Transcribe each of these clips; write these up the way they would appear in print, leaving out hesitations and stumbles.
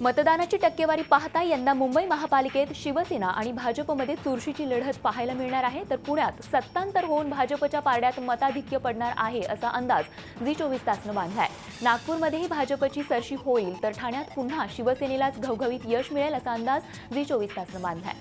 मतदानाची टक्केवारी पाहता यंदा मुंबई महापालिकेत शिवसेना आणि भाजपमध्ये चुरशीची लढत पाहायला मिळणार आहे, तर पुण्यात सत्तांतर होऊन भाजपच्या पारड्यात मताधिक्य पडणार आहे असा अंदाज झी24 तासनं बांधलाय। नागपूरमध्येही भाजपची सरशी होईल, तर ठाण्यात पुन्हा शिवसेनेलाच घवघवीत यश मिळेल असा अंदाज झी24 तासनं बांधलाय।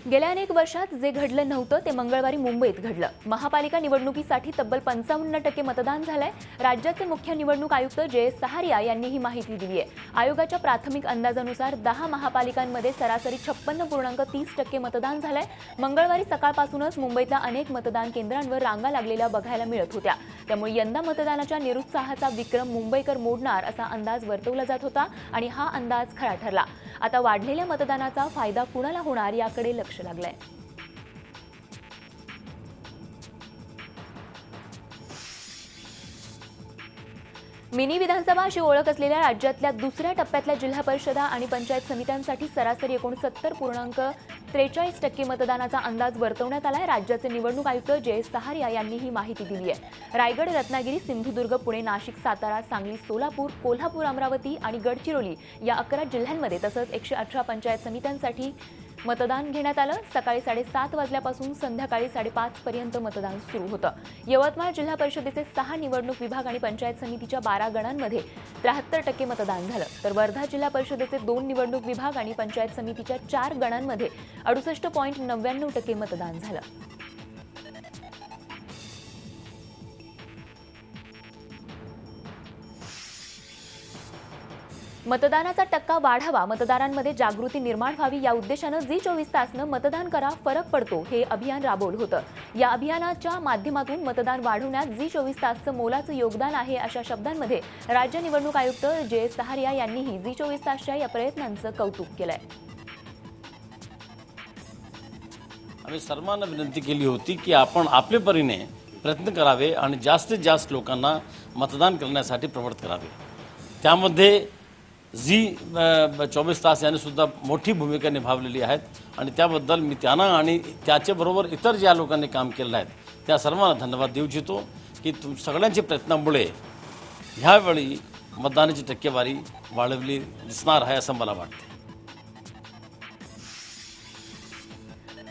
गेल्या अनेक वर्षात जे घडलं नव्हतं ते मंगळवारी मुंबईत घडलं। महापालिका निवडणुकीसाठी तब्बल 55% मतदान झालंय। राज्याचे मुख्य निवडणूक आयुक्त जयेश सहारिया यांनी ही माहिती दिली आहे। आयोगाच्या प्राथमिक अंदाजानुसार 10 महापालिकांमध्ये सरासरी 56.30% मतदान झालंय। मंगळवारी सकाळपासूनच मुंबईतल्या अनेक मतदान केंद्रांवर रांगा लागलेल्या बघायला मिळत होत्या। त्यामुळे यंदा मतदानाच्या निरुत्साहाचा विक्रम मुंबईकर मोडणार असा अंदाज वर्तवला जात होता आणि हा अंदाज खरा ठरला। आता वाढलेल्या मतदानाचा फायदा कुणाला होणार याकडे लक्ष लागलंय। मिनी विधानसभा अशी ओळख असलेल्या राज्यातल्या दुसऱ्या टप्प्यातल्या जिल्हा परिषदा आणि पंचायत समित्यांसाठी सरासरी 69.43% मतदानाचा अंदाज वर्तवण्यात आलाय। राज्याचे निवडणूक आयुक्त जयेश सहारिया यांनी ही माहिती दिली आहे। रायगड, रत्नागिरी, सिंधुदुर्ग, पुणे, नाशिक, सातारा, सांगली, सोलापूर, कोल्हापूर, अमरावती आणि गडचिरोली या 11 जिल्ह्यांमध्ये तसंच 118 पंचायत समित्यांसाठी मतदान घेण्यात आलं। सकाळी 7:30 वाजल्यापासून संध्याकाळी 5:30 पर्यंत मतदान सुरू होतं। यवतमाळ जिल्हा परिषदेचे 6 निवडणूक विभाग आणि पंचायत समितीच्या 12 गणांमध्ये 73% मतदान झालं, तर वर्धा जिल्हा परिषदेचे 2 निवडणूक विभाग आणि पंचायत समितीच्या 4 गणांमध्ये 68.99% मतदान झालं। मतदानाचा टक्का वाढावा, मतदारांमध्ये जागृती निर्माण व्हावी या उद्देशानं झी24 तासनं मतदान करा फरक पडतो हे अभियान राबवलं होतं। या अभियानाच्या माध्यमातून मतदान वाढवण्यात झी24 तासचं मोलाचं योगदान आहे अशा शब्दांमध्ये राज्य निवडणूक आयुक्त जयेश सहारिया यांनीही झी24 तासच्या या प्रयत्नांचं कौतुक केलंय। आम्ही सर्वांना विनंती केली होती की आपण आपल्या परीने प्रयत्न करावे आणि जास्तीत जास्त लोकांना मतदान करण्यासाठी प्रवृत्त करावे। त्यामध्ये झी24 तास यांनी सुद्धा मोठी भूमिका निभावलेली आहे आणि त्याबद्दल मी त्यांना आणि त्याच्याबरोबर इतर ज्या लोकांनी काम केलं आहे त्या सर्वांना धन्यवाद देऊ इच्छितो की सगळ्यांच्या प्रयत्नांमुळे ह्यावेळी मतदानाची टक्केवारी वाढवली दिसणार आहे असं मला वाटतं।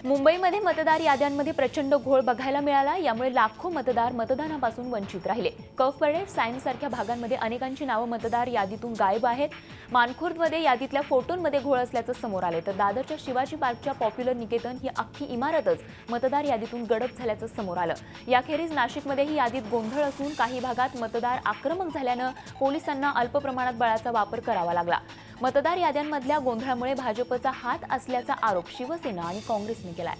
मुंबईमध्ये मतदार याद्यांमध्ये प्रचंड घोळ बघायला मिळाला, यामुळे लाखो मतदार मतदानापासून वंचित राहिले। कफ परेड, सायन्ससारख्या भागांमध्ये अनेकांची नावं मतदार यादीतून गायब आहेत। मानखुर्दमध्ये यादीतल्या फोटोंमध्ये घोळ असल्याचं समोर आले, तर दादरच्या शिवाजी पार्कच्या पॉप्युलर निकेतन ही अख्खी इमारतच मतदार यादीतून गडप झाल्याचं समोर आलं। याखेरीज नाशिकमध्येही यादीत गोंधळ असून काही भागात मतदार आक्रमक झाल्यानं पोलिसांना अल्प प्रमाणात बळाचा वापर करावा लागला। मतदार याद्यांमधल्या गोंधळामुळे भाजपचा हात असल्याचा आरोप शिवसेना आणि काँग्रेसने केलाय।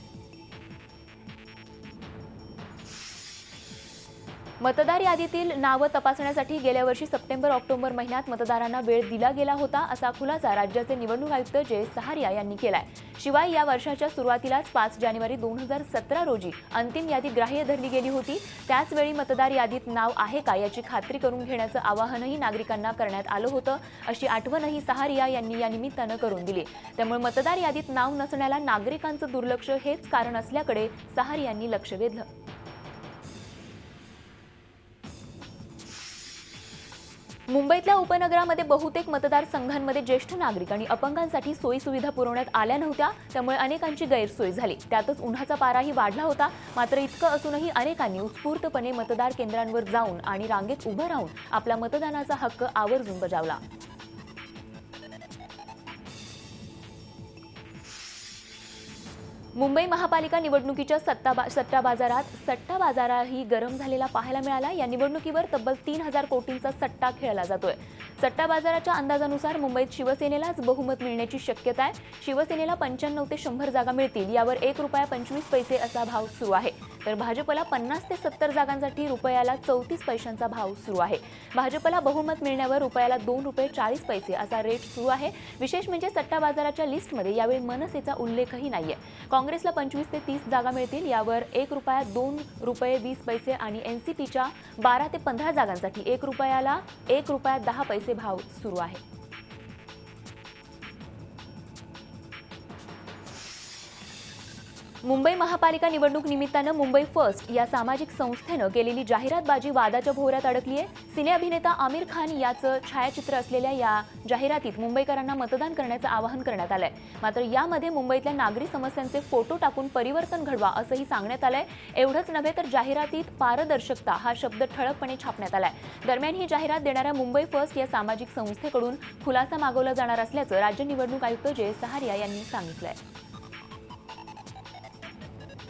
मतदार यादीतील नावं तपासण्यासाठी गेल्या वर्षी सप्टेंबर-ऑक्टोबर महिन्यात मतदारांना वेळ दिला गेला होता असा खुलासा राज्याचे निवडणूक आयुक्त जयेश सहारिया यांनी केलाय। शिवाय या वर्षाच्या सुरुवातीलाच 5 जानेवारी 2017 रोजी अंतिम यादी ग्राह्य धरली गेली होती। त्याच वेळी मतदार यादीत नाव आहे का याची खात्री करून घेण्याचं आवाहनही नागरिकांना करण्यात आलं होतं अशी आठवणही सहारिया यांनी या निमित्तानं करून दिली। त्यामुळे मतदार यादीत नाव नसण्याला नागरिकांचं दुर्लक्ष हेच कारण असल्याकडे सहारिया यांनी लक्ष वेधलं। मुंबईतल्या उपनगरामध्ये बहुतेक मतदारसंघांमध्ये ज्येष्ठ नागरिक आणि अपंगांसाठी सोयीसुविधा पुरवण्यात आल्या नव्हत्या, त्यामुळे अनेकांची गैरसोय झाली। त्यातच उन्हाचा पाराही वाढला होता। मात्र इतकं असूनही अनेकांनी उत्स्फूर्तपणे मतदार केंद्रांवर जाऊन आणि रांगेत उभं राहून आपला मतदानाचा हक्क आवर्जून बजावला। मुंबई महापालिका निवडणुकीच्या सट्टा बाजाराही गरम झालेला पाहायला मिळाला। या निवडणुकीवर तब्बल 3000 कोटींचा सट्टा खेळला जातोय। सट्टा बाजाराच्या अंदाजानुसार मुंबईत शिवसेनेलाच बहुमत मिळण्याची शक्यता आहे। शिवसेनेला 95 ते 100 जागा मिळतील, यावर ₹1.25 असा भाव सुरू आहे, तर भाजपला 50 ते 70 जागांसाठी रुपयाला 34 पैशांचा भाव सुरू आहे। भाजपला बहुमत मिळण्यावर रुपयाला ₹2.40 असा रेट सुरू आहे। विशेष म्हणजे सट्टा बाजाराच्या लिस्टमध्ये यावेळी मनसेचा उल्लेखही नाहीये। काँग्रेसला 25 ते 30 जागा मिळतील, यावर ₹2.20 आणि एनसीपीच्या 12 ते 15 जागांसाठी रुपयाला ₹1.10 भाव सुरू आहे। मुंबई महापालिका निवडणूक निमित्तानं मुंबई फर्स्ट या सामाजिक संस्थेनं केलेली जाहिरातबाजी वादाच्या भोवऱ्यात अडकली आहे. सिने अभिनेता आमिर खान याचं छायाचित्र असलेल्या या जाहिरातीत मुंबईकरांना मतदान करण्याचं आवाहन करण्यात आलंय. मात्र यामध्ये मुंबईतल्या नागरी समस्यांचे फोटो टाकून परिवर्तन घडवा असंही सांगण्यात आलंय. एवढंच नव्हे तर जाहिरातीत पारदर्शकता हा शब्द ठळकपणे छापण्यात आलाय. दरम्यान ही जाहिरात देणाऱ्या मुंबई फर्स्ट या सामाजिक संस्थेकडून खुलासा मागवला जाणार असल्याचं राज्य निवडणूक आयुक्त जय सहारिया यांनी सांगितलंय.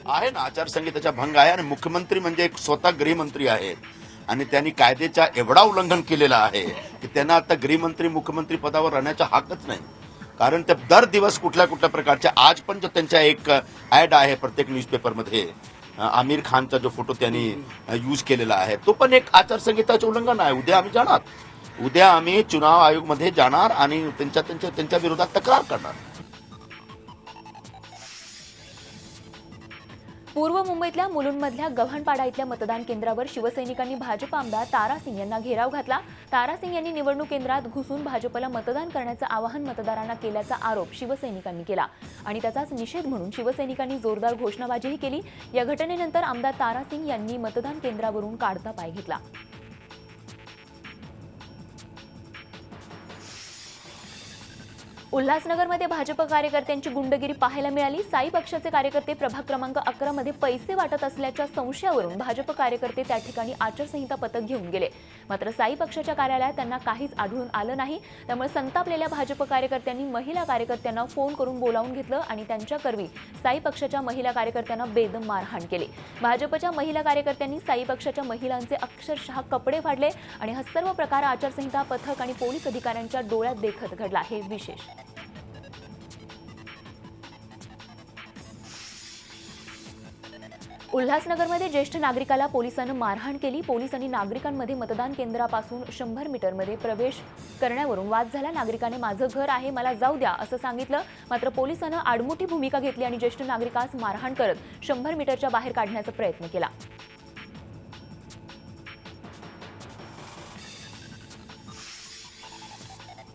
आहे ना, आचारसंहितेचा भंग आहे आणि मुख्यमंत्री म्हणजे एक स्वतः गृहमंत्री आहेत आणि त्यांनी कायद्याचा एवढा उल्लंघन केलेला आहे की त्यांना आता गृहमंत्री मुख्यमंत्री पदावर राहण्याचा हकच नाही. कारण ते दर दिवस कुठल्या कुठल्या प्रकारच्या, आज पण जो त्यांचा एक ऍड आहे प्रत्येक न्यूजपेपरमध्ये आमिर खानचा जो फोटो त्यांनी यूज केलेला आहे तो पण एक आचारसंहिताचे उल्लंघन आहे. उद्या आम्ही जाणार, उद्या आम्ही चुनाव आयोगमध्ये जाणार आणि त्यांच्या विरोधात तक्रार करणार. पूर्व मुंबईतल्या मुलुंडमधल्या गव्हाणपाडा इथल्या मतदान केंद्रावर शिवसैनिकांनी भाजप आमदार तारा सिंग यांना घेराव घातला. तारा सिंग यांनी निवडणूक केंद्रात घुसून भाजपला मतदान करण्याचं आवाहन मतदारांना केल्याचा आरोप शिवसैनिकांनी केला आणि त्याचाच निषेध म्हणून शिवसैनिकांनी जोरदार घोषणाबाजीही केली. या घटनेनंतर आमदार तारा सिंग यांनी मतदान केंद्रावरून काढता पाय घेतला. उल्हासनगरमध्ये भाजप कार्यकर्त्यांची गुंडगिरी पाहायला मिळाली. साई पक्षाचे कार्यकर्ते प्रभाग क्रमांक 11 मध्ये पैसे वाटत असल्याच्या संशयावरून भाजप कार्यकर्ते त्या ठिकाणी आचारसंहिता पथक घेऊन गेले. मात्र साई पक्षाच्या कार्यालयात त्यांना काहीच आढळून आलं नाही. त्यामुळे संतापलेल्या भाजप कार्यकर्त्यांनी महिला कार्यकर्त्यांना फोन करून बोलावून घेतलं आणि त्यांच्याकरवी साई पक्षाच्या महिला कार्यकर्त्यांना बेदम मारहाण केली. भाजपच्या महिला कार्यकर्त्यांनी साई पक्षाच्या महिलांचे अक्षरशः कपडे फाडले आणि हा सर्व प्रकार आचारसंहिता पथक आणि पोलीस अधिकाऱ्यांच्या डोळ्यात देखत घडला. हे विशेष. उल्हासनगरमध्ये ज्येष्ठ नागरिकाला पोलिसांनी मारहाण केली. पोलिसांनी नागरिकांमध्ये मतदान केंद्रापासून 100 मीटरमध्ये प्रवेश करण्यावरून वाद झाला. नागरिकाने माझं घर आहे, मला जाऊ द्या असं सांगितलं. मात्र पोलिसांनी आडमुठी भूमिका घेतली आणि ज्येष्ठ नागरिकास मारहाण करत 100 मीटरच्या बाहेर काढण्याचा प्रयत्न केला.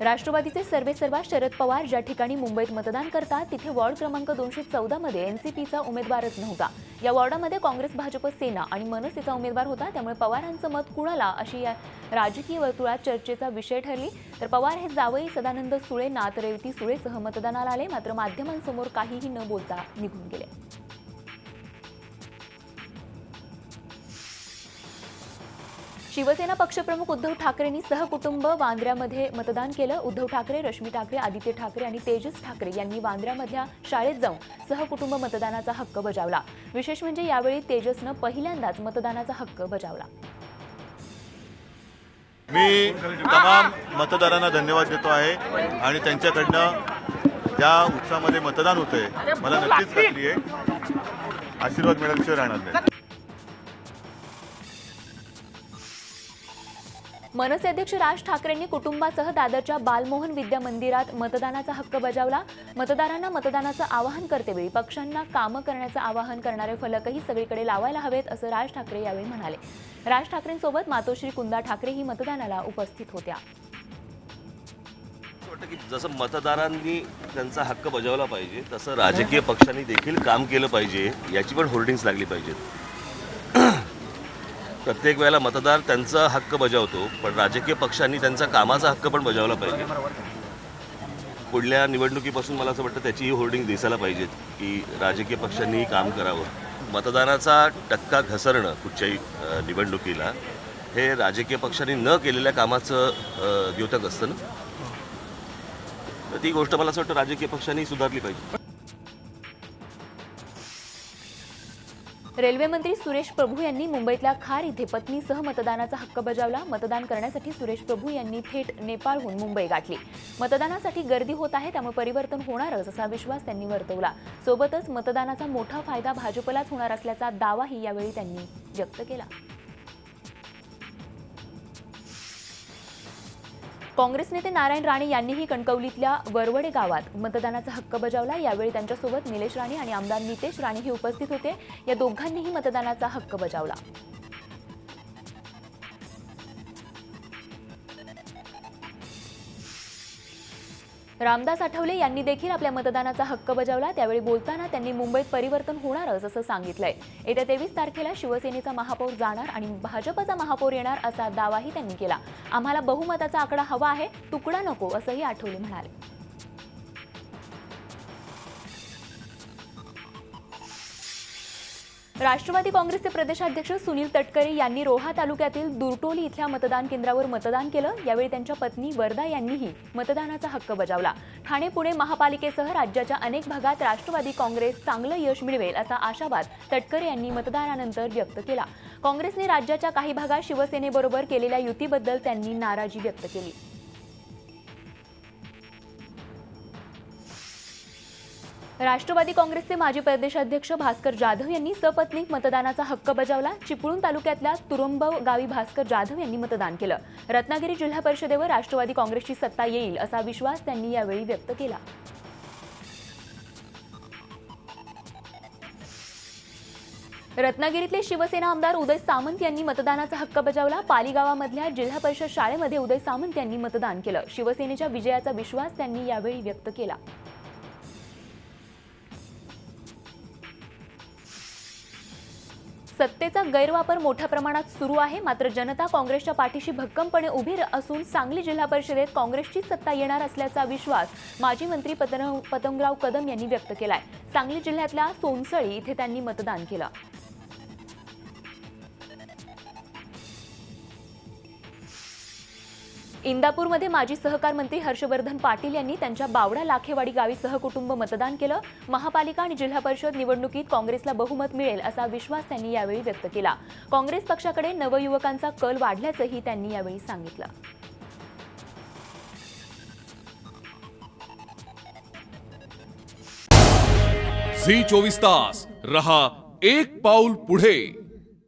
राष्ट्रवादीचे सर्वेसर्वा शरद पवार ज्या ठिकाणी मुंबईत मतदान करतात तिथे वॉर्ड क्रमांक 214 मध्ये एनसीपीचा उमेदवारच नव्हता. या वॉर्डामध्ये काँग्रेस, भाजप, सेना आणि मनसेचा उमेदवार होता. त्यामुळे पवारांचं मत कुणाला अशी या राजकीय वर्तुळात चर्चेचा विषय ठरली. तर पवार हे जावई सदानंद सुळे, नात रेवती सुळेसह मतदानाला आले. मात्र माध्यमांसमोर काहीही न बोलता निघून गेले. शिवसेना पक्षप्रमुख उद्धव ठाकरेंनी सहकुटुंब वांद्र्यामध्ये मतदान केलं. उद्धव ठाकरे, रश्मी ठाकरे, आदित्य ठाकरे आणि तेजस ठाकरे यांनी वांद्र्यामधल्या शाळेत जाऊन सहकुटुंब मतदानाचा हक्क बजावला. विशेष म्हणजे यावेळी तेजसनं पहिल्यांदाच मतदानाचा हक्क बजावला. मी तमाम मतदारांना धन्यवाद देतो आहे आणि त्यांच्याकडनं ज्या उत्साहामध्ये मतदान होतंय मला नक्कीच खात्री आहे आशीर्वाद मिळाल्याशिवाय राहणार नाही. मनसे अध्यक्ष राज ठाकरेंनी कुटुंबासह दादरच्या बालमोहन विद्या मंदिरात मतदानाचा हक्क बजावला. मतदारांना मतदानाचं आवाहन करतेवेळी पक्षांना कामं करण्याचं आवाहन करणारे फलकही सगळीकडे लावायला हवेत असं राज ठाकरे यावेळी म्हणाले. राज ठाकरेंसोबत मातोश्री कुंदा ठाकरेही मतदानाला उपस्थित होत्या. की जसं मतदारांनी त्यांचा हक्क बजावला पाहिजे तसं राजकीय पक्षांनी देखील काम केलं पाहिजे याची पण होर्डिंग्स लागली पाहिजेत. प्रत्येक वेळेला मतदार त्यांचा हक्क बजावतो पण राजकीय पक्षांनी त्यांचा कामाचा हक्क पण बजावला पाहिजे. पुढल्या निवडणुकीपासून मला असं वाटतं त्याचीही होर्डिंग दिसायला पाहिजेत की राजकीय पक्षांनीही काम करावं. मतदानाचा टक्का घसरणं कुठच्याही निवडणुकीला हे राजकीय पक्षांनी न केलेल्या कामाचं द्योतक असतं ना. तर ती गोष्ट मला असं वाटतं राजकीय पक्षांनी सुधारली पाहिजे. रेल्वे मंत्री सुरेश प्रभू यांनी मुंबईतल्या खार इथे पत्नीसह मतदानाचा हक्क बजावला. मतदान करण्यासाठी सुरेश प्रभू यांनी थेट नेपाळहून मुंबई गाठली. मतदानासाठी गर्दी होत आहे त्यामुळे परिवर्तन होणारच असा विश्वास त्यांनी वर्तवला. सोबतच मतदानाचा मोठा फायदा भाजपलाच होणार असल्याचा दावाही यावेळी त्यांनी व्यक्त केला. काँग्रेस नेते नारायण राणे यांनीही कणकवलीतल्या वरवडे गावात मतदानाचा हक्क बजावला. यावेळी त्यांच्यासोबत निलेश राणे आणि आमदार नितेश राणेही उपस्थित होते. या दोघांनीही मतदानाचा हक्क बजावला. रामदास आठवले यांनी देखील आपल्या मतदानाचा हक्क बजावला. त्यावेळी बोलताना त्यांनी मुंबईत परिवर्तन होणारच असं सांगितलंय. येत्या 23 तारखेला शिवसेनेचा महापौर जाणार आणि भाजपचा महापौर येणार असा दावाही त्यांनी केला. आम्हाला बहुमताचा आकडा हवा आहे, तुकडा नको असंही आठवले म्हणाले. राष्ट्रवादी काँग्रेसचे प्रदेशाध्यक्ष सुनील तटकरे यांनी रोहा तालुक्यातील दुरटोली इथल्या मतदान केंद्रावर मतदान केलं. यावेळी त्यांच्या पत्नी वरदा यांनीही मतदानाचा हक्क बजावला. ठाणे पुणे महापालिकेसह राज्याच्या अनेक भागात राष्ट्रवादी काँग्रेस चांगलं यश मिळवेल असा आशावाद तटकरे यांनी मतदानानंतर व्यक्त केला. काँग्रेसने राज्याच्या काही भागात शिवसेनेबरोबर केलेल्या युतीबद्दल त्यांनी नाराजी व्यक्त केली. राष्ट्रवादी काँग्रेसचे माजी प्रदेशाध्यक्ष भास्कर जाधव यांनी सपत्नीक मतदानाचा हक्क बजावला. चिपळूण तालुक्यातल्या तुरंब गावी भास्कर जाधव यांनी मतदान केलं. रत्नागिरी जिल्हा परिषदेवर राष्ट्रवादी काँग्रेसची सत्ता येईल असा विश्वास त्यांनी यावेळी व्यक्त केला. रत्नागिरीतले शिवसेना आमदार उदय सामंत यांनी मतदानाचा हक्क बजावला. पाली गावामधल्या जिल्हा परिषद शाळेमध्ये उदय सामंत यांनी मतदान केलं. शिवसेनेच्या विजयाचा विश्वास त्यांनी यावेळी व्यक्त केला. सत्तेचा गैरवापर मोठ्या प्रमाणात सुरू आहे. मात्र जनता काँग्रेसच्या पाठीशी भक्कमपणे उभी असून सांगली जिल्हा परिषदेत काँग्रेसचीच सत्ता येणार असल्याचा विश्वास माजी मंत्री पतंगराव कदम यांनी व्यक्त केलाय. सांगली जिल्ह्यातल्या सोनसळी इथे त्यांनी मतदान केलं. इंदापूरमध्ये माजी सहकार मंत्री हर्षवर्धन पाटील यांनी त्यांच्या बावडा लाखेवाडी गावी सहकुटुंब मतदान केलं. महापालिका आणि जिल्हा परिषद निवडणुकीत काँग्रेसला बहुमत मिळेल असा विश्वास त्यांनी यावेळी व्यक्त केला. काँग्रेस पक्षाकडे नवयुवकांचा कल वाढल्याचंही त्यांनी यावेळी सांगितलं. झी 24 तास रहा एक पाऊल पुढे.